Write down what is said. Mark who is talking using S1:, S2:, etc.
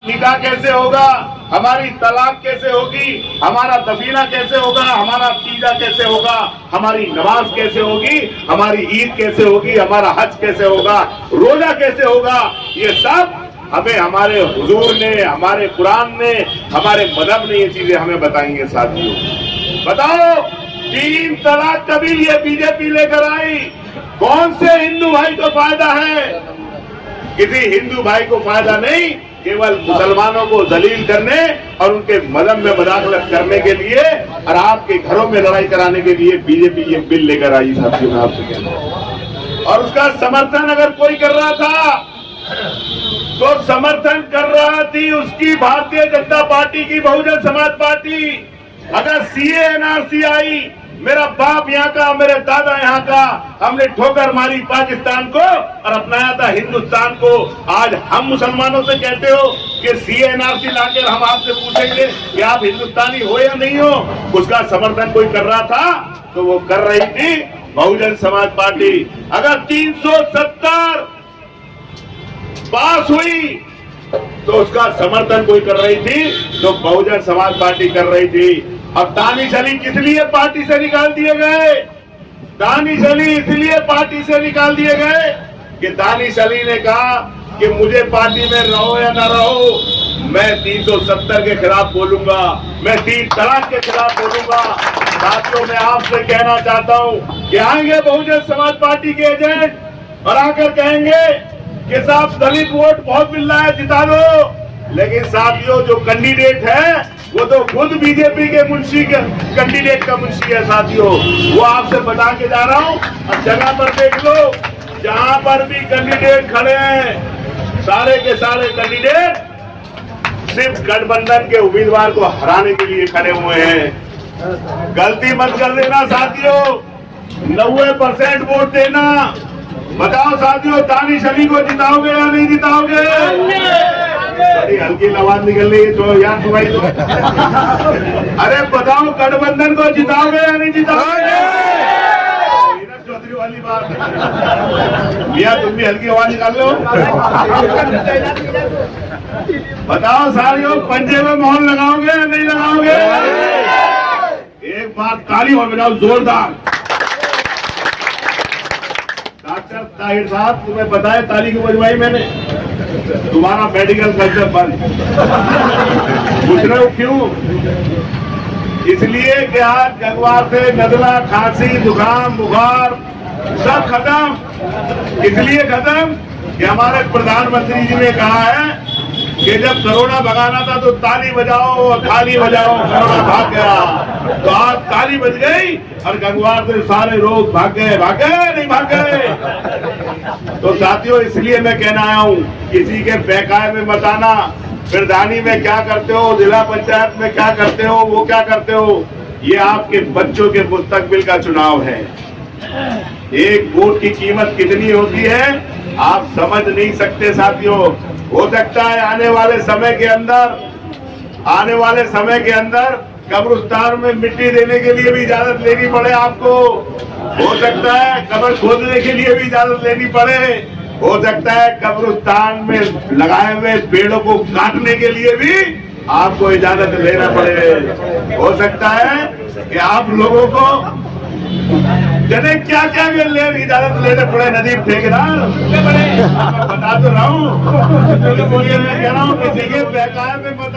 S1: निकाह कैसे होगा, हमारी तलाक कैसे होगी, हमारा दफीना कैसे होगा, हमारा तीजा कैसे होगा, हमारी नमाज कैसे होगी, हमारी ईद कैसे होगी, हमारा हज कैसे होगा, रोजा कैसे होगा, ये सब हमें हमारे हुजूर ने, हमारे कुरान ने, हमारे मजहब ने ये चीजें हमें बताई हैं। साथियों बताओ, 3 तलाक का बिल ये बीजेपी लेकर आई, कौन से हिंदू भाई को फायदा है? किसी हिंदू भाई को फायदा नहीं, केवल मुसलमानों को जलील करने और उनके मजहब में मुदाखलत करने के लिए और आपके घरों में लड़ाई कराने के लिए बीजेपी ये बिल लेकर आई। साथियों मैं आपसे कहना हूं, और उसका समर्थन अगर कोई कर रहा था तो समर्थन कर रहा थी उसकी भारतीय जनता पार्टी की, बहुजन समाज पार्टी। अगर सीए एनआरसी आई, मेरा बाप यहाँ का, मेरे दादा यहाँ का, हमने ठोकर मारी पाकिस्तान को और अपनाया था हिंदुस्तान को। आज हम मुसलमानों से कहते हो कि सीए एनआरसी लाकर हम आपसे पूछेंगे कि आप हिंदुस्तानी हो या नहीं हो। उसका समर्थन कोई कर रहा था तो वो कर रही थी बहुजन समाज पार्टी। अगर 370 पास हुई तो उसका समर्थन कोई कर रही थी तो बहुजन समाज पार्टी कर रही थी। और दानिश अली किस लिए पार्टी से निकाल दिए गए? दानिश अली इसलिए पार्टी से निकाल दिए गए कि दानिश अली ने कहा कि मुझे पार्टी में रहो या ना रहो, मैं 370 के खिलाफ बोलूंगा, मैं 3 तलाक के खिलाफ बोलूंगा। साथियों मैं आपसे कहना चाहता हूं कि आएंगे बहुजन समाज पार्टी के एजेंट और आकर कहेंगे कि साहब दलित वोट बहुत मिल रहा है, जिता दो। लेकिन साथियों जो कैंडिडेट है वो तो खुद बीजेपी के मुंशी के कैंडिडेट का मुंशी है। साथियों वो आपसे बता के जा रहा हूं, और जगह पर देख लो, जहां पर भी कैंडिडेट खड़े हैं सारे के सारे कैंडिडेट सिर्फ गठबंधन के उम्मीदवार को हराने के लिए खड़े हुए हैं। गलती मत कर देना साथियों, 90% वोट देना। बताओ साथियों, दानिश अली को जिताओगे या नहीं जिताओगे? बड़ी हल्की आवाज निकल रही है तो यार सुनाई दो। अरे बताओ, गठबंधन को जिताओगे या नहीं जिताओगे? चौधरी वाली बात भैया, तुम भी हल्की आवाज निकाल लो। बताओ साथियों, पंजे में मोहर लगाओगे या नहीं लगाओगे? एक बार ताली और बजाओ जोरदार। डॉक्टर ताहिर साहब, तुम्हें बताया ताली की बजवाई मैंने, तुम्हारा मेडिकल खर्चा बंद। पूछ रहे हो क्यों? इसलिए कि आज गंगवार से नजला, खांसी, जुकाम, बुखार सब खत्म। इसलिए खत्म कि हमारे प्रधानमंत्री जी ने कहा है कि जब कोरोना भगाना था तो ताली बजाओ, थाली बजाओ, कोरोना भाग गया। तो आज ताली बज गई और गंगवार से सारे लोग भाग गए नहीं भाग गए। तो साथियों इसलिए मैं कहना आया हूँ, किसी के बहकाए में मत आना। प्रधानी में क्या करते हो, जिला पंचायत में क्या करते हो, वो क्या करते हो, ये आपके बच्चों के मुस्तकबिल का चुनाव है। एक वोट की कीमत कितनी होती है आप समझ नहीं सकते साथियों। हो सकता है आने वाले समय के अंदर कब्रिस्तान में मिट्टी देने के लिए भी इजाजत लेनी पड़े आपको। हो सकता है कब्र खोदने के लिए भी इजाजत लेनी पड़े। हो सकता है कब्रिस्तान में लगाए हुए पेड़ों को काटने के लिए भी आपको इजाजत लेना पड़े। हो सकता है कि आप लोगों को जने क्या क्या इजाजत लेने पड़े। नदीम ठेकेदार, मैं बता तो रहा हूँ, बोलिए, मैं कह रहा हूँ किसी के बहकाए में मत